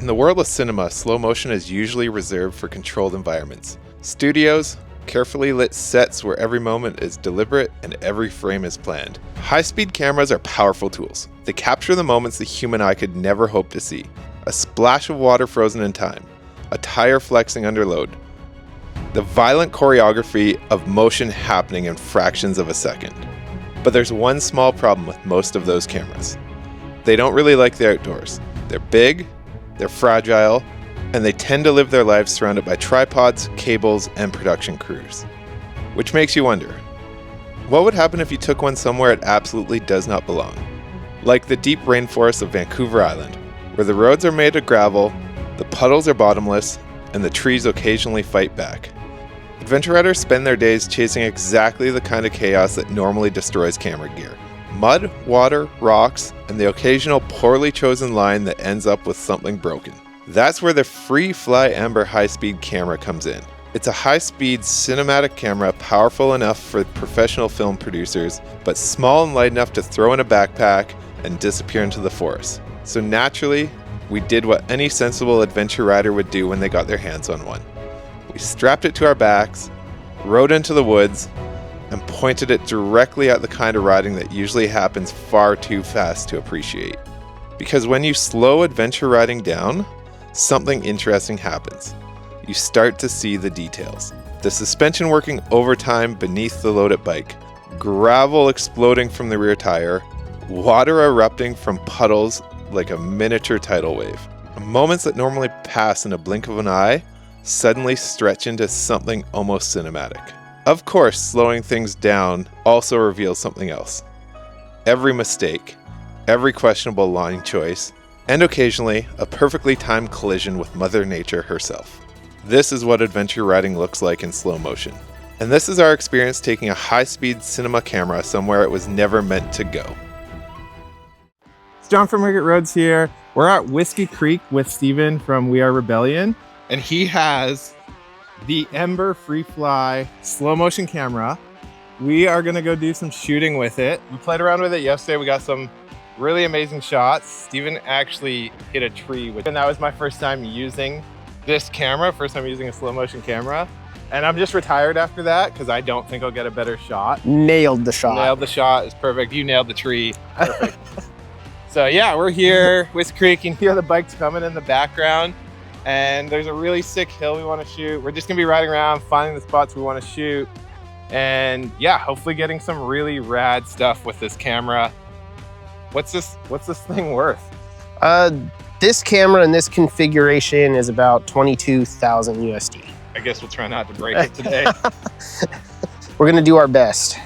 In the world of cinema, slow motion is usually reserved for controlled environments. Studios, carefully lit sets where every moment is deliberate and every frame is planned. High-speed cameras are powerful tools. They capture the moments the human eye could never hope to see. A splash of water frozen in time, a tire flexing under load, the violent choreography of motion happening in fractions of a second. But there's one small problem with most of those cameras. They don't really like the outdoors. They're big, they're fragile, and they tend to live their lives surrounded by tripods, cables, and production crews. Which makes you wonder, what would happen if you took one somewhere it absolutely does not belong? Like the deep rainforests of Vancouver Island, where the roads are made of gravel, the puddles are bottomless, and the trees occasionally fight back. Adventure riders spend their days chasing exactly the kind of chaos that normally destroys camera gear. Mud, water, rocks, and the occasional poorly chosen line that ends up with something broken. That's where the free-fly Ember High Speed Camera comes in. It's a high-speed cinematic camera powerful enough for professional film producers, but small and light enough to throw in a backpack and disappear into the forest. So naturally, we did what any sensible adventure rider would do when they got their hands on one. We strapped it to our backs, rode into the woods, and pointed it directly at the kind of riding that usually happens far too fast to appreciate. Because when you slow adventure riding down, something interesting happens. You start to see the details. The suspension working overtime beneath the loaded bike, gravel exploding from the rear tire, water erupting from puddles like a miniature tidal wave. Moments that normally pass in a blink of an eye suddenly stretch into something almost cinematic. Of course, slowing things down also reveals something else. Every mistake, every questionable line choice, and occasionally a perfectly timed collision with Mother Nature herself. This is what adventure riding looks like in slow motion. And this is our experience taking a high-speed cinema camera somewhere it was never meant to go. It's John from Market Roads here. We're at Whiskey Creek with Steven from We Are Rebellion, and he has the Ember Free Fly slow motion camera. We are gonna go do some shooting with it. We played around with it yesterday. We got some really amazing shots. Steven actually hit a tree with it, and that was my first time using this camera, first time using a slow motion camera. And I'm just retired after that because I don't think I'll get a better shot. Nailed the shot. Nailed the shot, is perfect. You nailed the tree, perfect. So yeah, we're here, Whiskey Creek. You can hear the bikes coming in the background. And there's a really sick hill we want to shoot. We're just gonna be riding around, finding the spots we want to shoot. And yeah, hopefully getting some really rad stuff with this camera. What's this thing worth? This camera in this configuration is about 22,000 USD. I guess we'll try not to break it today. We're gonna do our best.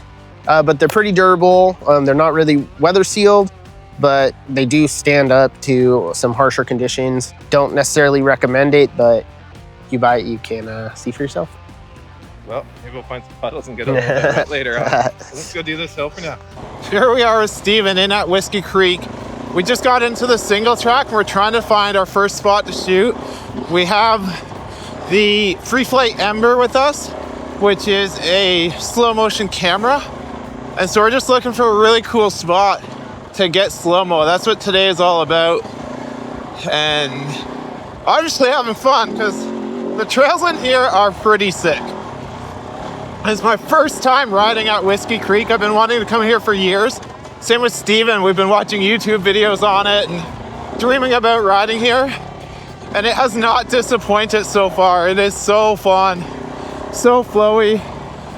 But they're pretty durable. They're not really weather sealed, but they do stand up to some harsher conditions. Don't necessarily recommend it, but if you buy it, you can see for yourself. Well, maybe we'll find some puddles and get over that later on. Let's go do this hill for now. Here we are with Steven in at Whiskey Creek. We just got into the single track and we're trying to find our first spot to shoot. We have the Free Flight Ember with us, which is a slow motion camera. And so we're just looking for a really cool spot to get slow-mo. That's what today is all about. And obviously having fun because the trails in here are pretty sick. It's my first time riding at Whiskey Creek. I've been wanting to come here for years. Same with Steven. We've been watching YouTube videos on it and dreaming about riding here. And it has not disappointed so far. It is so fun, so flowy,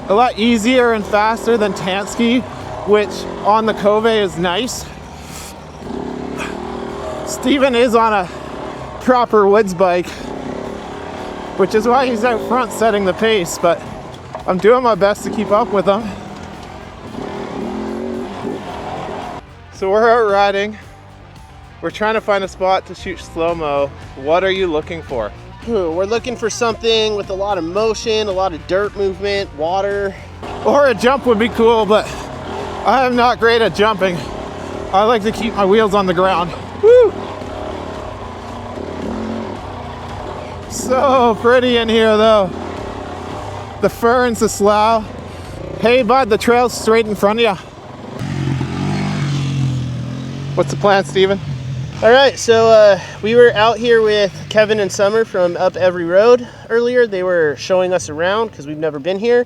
a lot easier and faster than Tansky, which on the Cove is nice. Steven is on a proper woods bike, which is why he's out front setting the pace, but I'm doing my best to keep up with him. So we're out riding. We're trying to find a spot to shoot slow-mo. What are you looking for? We're looking for something with a lot of motion, a lot of dirt movement, water. Or a jump would be cool, but I am not great at jumping. I like to keep my wheels on the ground. Woo! So pretty in here though. The ferns, the slough. Hey bud, the trail's straight in front of you. What's the plan, Steven? All right, so we were out here with Kevin and Summer from Up Every Road earlier. They were showing us around because we've never been here.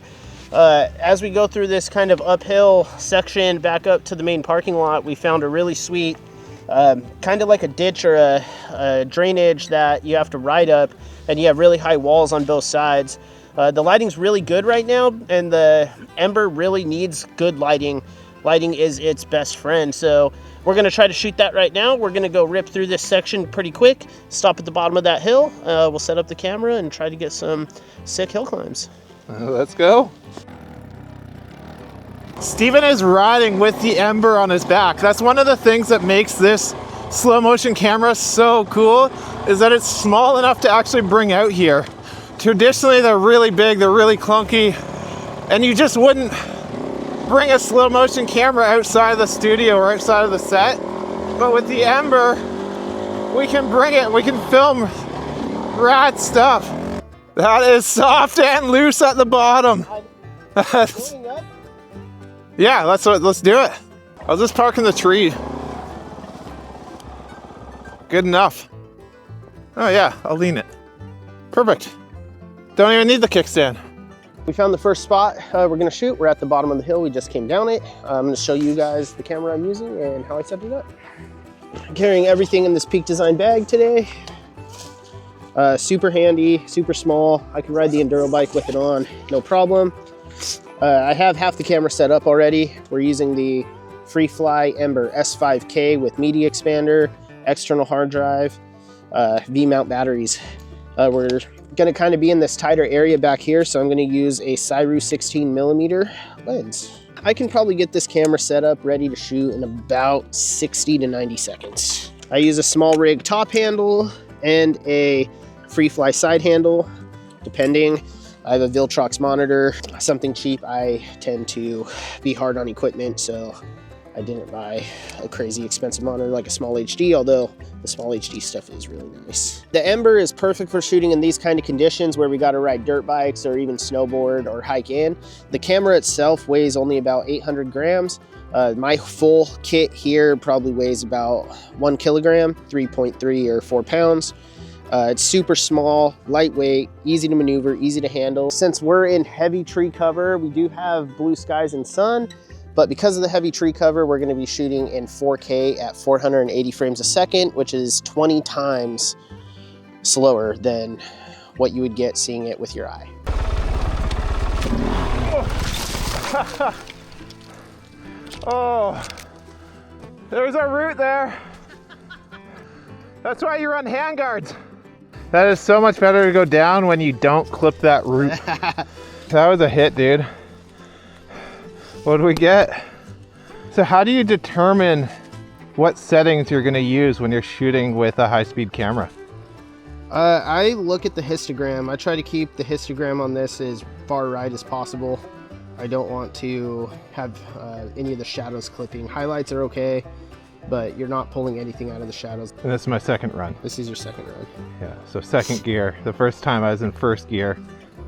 As we go through this kind of uphill section back up to the main parking lot, we found a really sweet, kind of like a ditch or a drainage that you have to ride up, and you have really high walls on both sides. The lighting's really good right now, and the Ember really needs good lighting. Lighting is its best friend, so we're gonna try to shoot that right now. We're gonna go rip through this section pretty quick, stop at the bottom of that hill. We'll set up the camera and try to get some sick hill climbs. Let's go. Steven is riding with the Ember on his back. That's one of the things that makes this slow motion camera so cool, is that it's small enough to actually bring out here. Traditionally, they're really big, they're really clunky, and you just wouldn't bring a slow motion camera outside of the studio or outside of the set. But with the Ember, we can bring it, we can film rad stuff. That is soft and loose at the bottom. Yeah, let's do it. I'll just park in the tree. Good enough. Oh yeah, I'll lean it. Perfect. Don't even need the kickstand. We found the first spot we're gonna shoot. We're at the bottom of the hill. We just came down it. I'm gonna show you guys the camera I'm using and how I set it up. I'm carrying everything in this Peak Design bag today. Super handy, super small. I can ride the enduro bike with it on, no problem. I have half the camera set up already. We're using the FreeFly Ember S5K with media expander, external hard drive, V-mount batteries. We're gonna kind of be in this tighter area back here, so I'm gonna use a Cyru 16mm lens. I can probably get this camera set up ready to shoot in about 60 to 90 seconds. I use a small rig top handle and a FreeFly side handle, depending. I have a Viltrox monitor, something cheap. I tend to be hard on equipment, so I didn't buy a crazy expensive monitor like a small HD, although the small HD stuff is really nice. The Ember is perfect for shooting in these kind of conditions where we gotta ride dirt bikes or even snowboard or hike in. The camera itself weighs only about 800 grams. My full kit here probably weighs about 1 kilogram, 3.3 or 4 pounds. It's super small, lightweight, easy to maneuver, easy to handle. Since we're in heavy tree cover, we do have blue skies and sun, but because of the heavy tree cover, we're gonna be shooting in 4K at 480 frames a second, which is 20 times slower than what you would get seeing it with your eye. Oh, there's our route there. That's why you run handguards. That is so much better to go down when you don't clip that route. That was a hit, dude. What did we get? So how do you determine what settings you're gonna use when you're shooting with a high-speed camera? I look at the histogram. I try to keep the histogram on this as far right as possible. I don't want to have any of the shadows clipping. Highlights are okay, but you're not pulling anything out of the shadows. And this is my second run. This is your second run. Yeah, so second gear. The first time I was in first gear,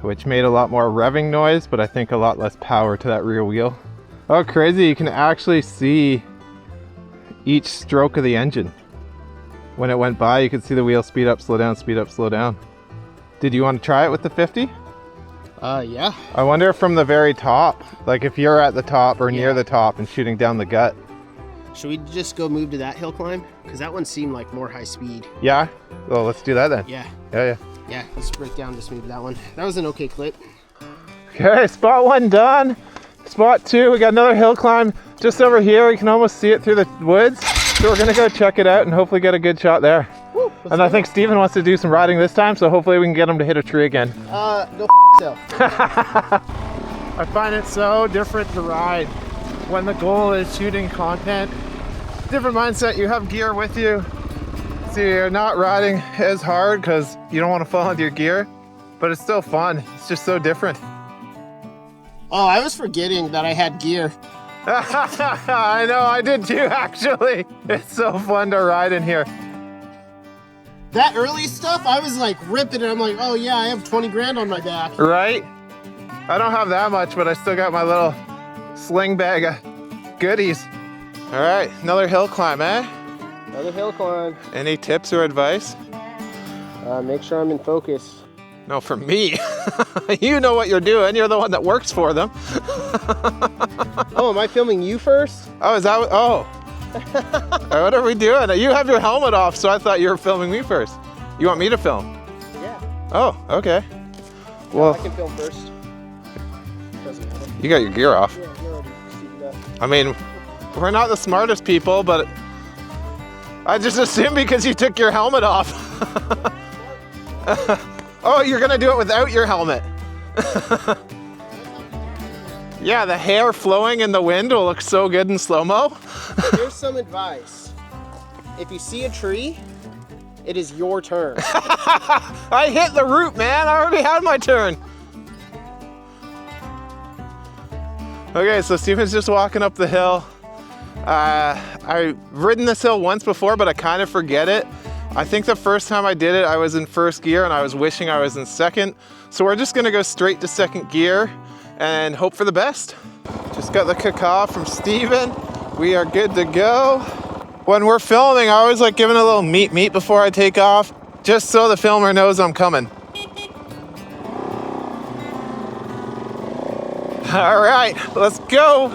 which made a lot more revving noise, but I think a lot less power to that rear wheel. Oh, crazy, you can actually see each stroke of the engine. When it went by, you could see the wheel speed up, slow down, speed up, slow down. Did you want to try it with the 50? Yeah. I wonder if from the very top, like if you're at the top or near the top and shooting down the gut. Should we just go move to that hill climb? Because that one seemed like more high speed. Yeah? Well, let's do that then. Yeah. Yeah. Yeah, let's break down, just move to that one. That was an okay clip. Okay, spot 1 done. Spot 2, we got another hill climb just over here. You can almost see it through the woods. So we're gonna go check it out and hopefully get a good shot there. Woo, and I think Steven wants to do some riding this time, so hopefully we can get him to hit a tree again. Go yourself. I find it so different to ride when the goal is shooting content. Different mindset, you have gear with you. So you're not riding as hard because you don't want to fall into your gear, but it's still fun. It's just so different. Oh, I was forgetting that I had gear. I know, I did too, actually. It's so fun to ride in here. That early stuff, I was like ripping it. I'm like, oh yeah, I have 20 grand on my back. Right? I don't have that much, but I still got my little sling bag of goodies. All right, another hill climb, eh? Another hill climb. Any tips or advice? Make sure I'm in focus. No, for me. You know what you're doing. You're the one that works for them. Oh, am I filming you first? Oh, is that what? Oh. What are we doing? You have your helmet off, so I thought you were filming me first. You want me to film? Yeah. Oh, okay. Well, I can film first. Doesn't matter. you got your gear off. Yeah, you're already receiving that. I mean, we're not the smartest people, but I just assumed because you took your helmet off. Oh, you're gonna do it without your helmet. Yeah, the hair flowing in the wind will look so good in slow-mo. Here's some advice. If you see a tree, it is your turn. I hit the root, man. I already had my turn. Okay, so Steven's just walking up the hill. I've ridden this hill once before, but I kind of forget it. I think the first time I did it, I was in first gear and I was wishing I was in second. So we're just gonna go straight to second gear and hope for the best. Just got the caca from Steven. We are good to go. When we're filming, I always like giving a little meet before I take off, just so the filmer knows I'm coming. All right, let's go.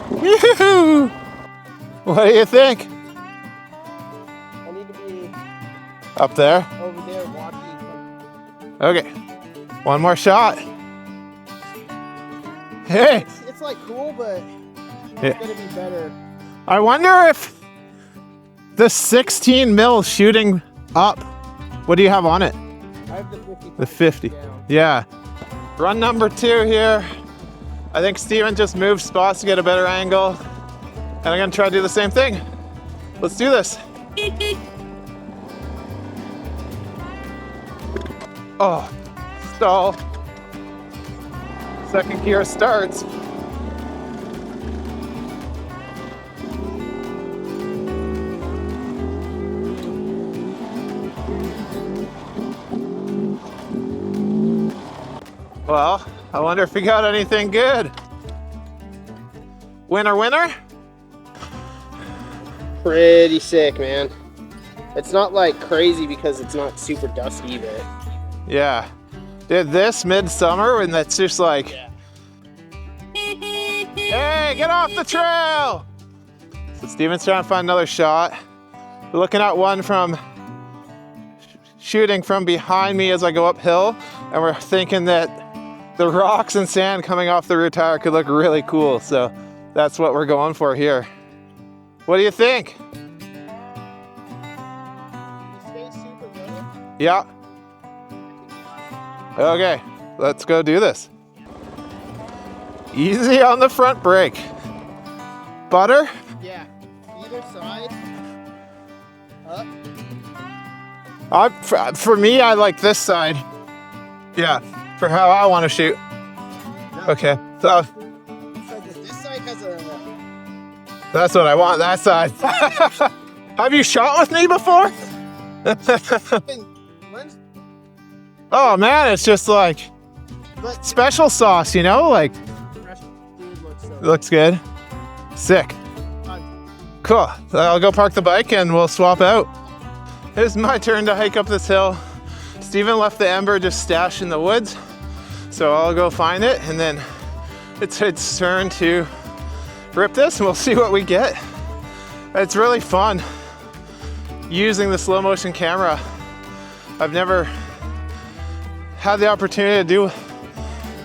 Woo-hoo! What do you think? I need to be Up there? over there watching. Okay, one more shot. Hey, It's like cool, but Yeah. it's gonna be better. I wonder if the 16 mil shooting up, what do you have on it? I have the 50. The 50. Down. Yeah. Run number 2 here. I think Steven just moved spots to get a better angle. And I'm gonna try to do the same thing. Let's do this. Oh, stall. Second gear starts. Well, I wonder if we got anything good. Winner, winner? Pretty sick, man. It's not like crazy because it's not super dusty, but Yeah. Did this midsummer and that's just like, hey, get off the trail! So Steven's trying to find another shot. We're looking at one from shooting from behind me as I go uphill, and we're thinking that the rocks and sand coming off the rear tire could look really cool. So that's what we're going for here. What do you think? stay super low. Yeah. Okay, let's go do this. Easy on the front brake. Butter? Yeah, either side. Up. For me, I like this side. Yeah, for how I want to shoot. Okay, so This side has a. that's what I want, that side. Have you shot with me before? Oh man, it's just like But special sauce, you know? Like, looks good. Sick. Cool. So I'll go park the bike and we'll swap out. It's my turn to hike up this hill. Steven left the Ember just stashed in the woods. So I'll go find it and then it's its turn to rip this and we'll see what we get. It's really fun using the slow motion camera. I've never had the opportunity to do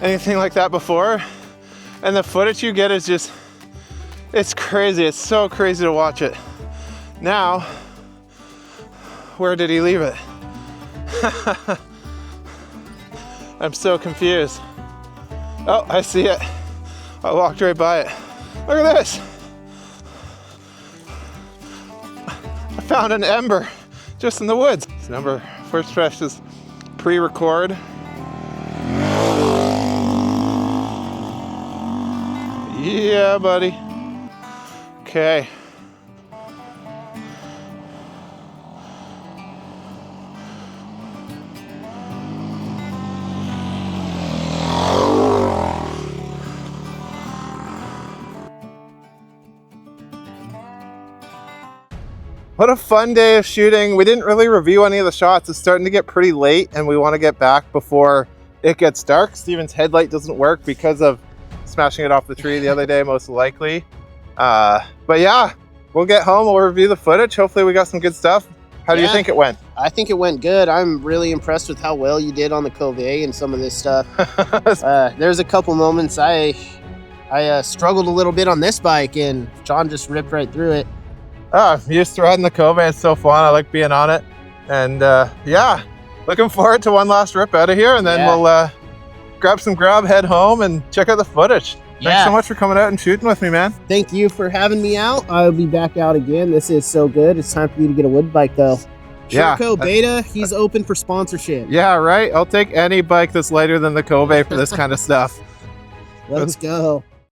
anything like that before. And the footage you get is just, it's crazy. It's so crazy to watch it. Now, where did he leave it? I'm so confused. Oh, I see it. I walked right by it. Look at this. I found an Ember just in the woods. This number first fresh is pre-record. Yeah, buddy. Okay. What a fun day of shooting. We didn't really review any of the shots. It's starting to get pretty late and we want to get back before it gets dark. Steven's headlight doesn't work because of smashing it off the tree the other day, most likely. But yeah, we'll get home, we'll review the footage. Hopefully we got some good stuff. How do you think it went? I think it went good. I'm really impressed with how well you did on the Cove and some of this stuff. There's a couple moments I struggled a little bit on this bike and John just ripped right through it. I'm used to riding the Cove. It's so fun. I like being on it. And yeah, looking forward to one last rip out of here, and then we'll grab some grub, head home, and check out the footage. Thanks so much for coming out and shooting with me, man. Thank you for having me out. I'll be back out again. This is so good. It's time for you to get a wood bike, though. Sherco Beta, he's open for sponsorship. Yeah, right. I'll take any bike that's lighter than the Cove for this kind of stuff. Let's go.